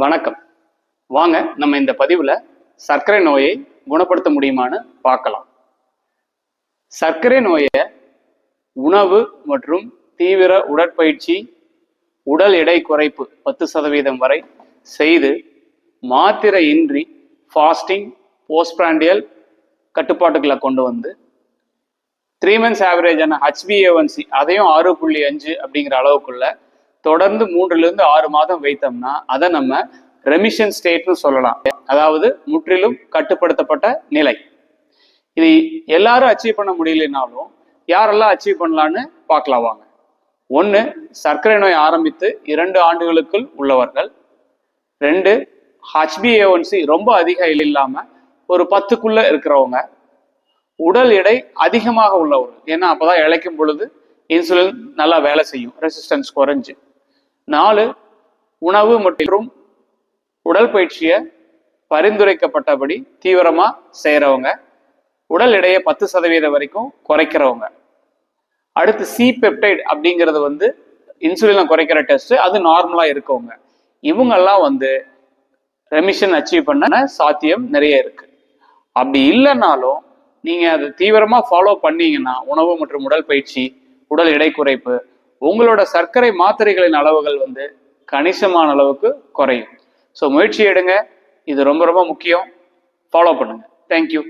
வணக்கம். வாங்க நம்ம இந்த பதிவுல சர்க்கரை நோயை குணப்படுத்த முடியுமான்னு பார்க்கலாம். சர்க்கரை நோயை உணவு மற்றும் தீவிர உடற்பயிற்சி, உடல் எடை குறைப்பு 10% வரை செய்து மாத்திரை இன்றி ஃபாஸ்டிங், போஸ்ட்பிராண்டியல் கட்டுப்பாட்டுகளை கொண்டு வந்து 3 months ஆவரேஜான HbA1c அதையும் 6.5 அப்படிங்கிற அளவுக்குள்ள தொடர்ந்து 3 to 6 மாதம் வைத்தோம்னா அதை நம்ம ரெமிஷன் ஸ்டேட்னு சொல்லலாம். அதாவது முற்றிலும் கட்டுப்படுத்தப்பட்ட நிலை. இது எல்லாரும் அச்சீவ் பண்ண முடியலனாலும் யாரெல்லாம் அச்சீவ் பண்ணலான்னு பார்க்கலாம் வாங்க. 1, சர்க்கரை நோய் ஆரம்பித்து 2 ஆண்டுகளுக்குள் உள்ளவர்கள். 2, HbA1c ரொம்ப அதிகம் இல்லாம ஒரு 10க்குள்ள இருக்கிறவங்க. உடல் எடை அதிகமாக உள்ளவர்கள், ஏன்னா அப்பதான் இழைக்கும் பொழுது இன்சுலின் நல்லா வேலை செய்யும், ரெசிஸ்டன்ஸ் குறைஞ்சு. 4, உணவு மற்றும் உடற்பயிற்சியை பரிந்துரைக்கப்பட்டபடி தீவிரமா செய்யறவங்க, உடல் எடையை 10% வரைக்கும் குறைக்கிறவங்க. அடுத்து சி பெப்டைட் அப்படிங்கிறது இன்சுலினை குறைக்கிற டெஸ்ட், அது நார்மலா இருக்கவங்க. இவங்கெல்லாம் ரெமிஷன் அச்சீவ் பண்ண சாத்தியம் நிறைய இருக்கு. அப்படி இல்லைன்னாலும் நீங்க அதை தீவிரமா ஃபாலோ பண்ணீங்கன்னா, உணவு மற்றும் உடற்பயிற்சி, உடல் எடை குறைப்பு, உங்களோட சர்க்கரை மாத்திரைகளின் அளவுகள் கணிசமான அளவுக்கு குறையும். ஸோ முயற்சி எடுங்க. இது ரொம்ப ரொம்ப முக்கியம். ஃபாலோ பண்ணுங்க. தேங்க்யூ.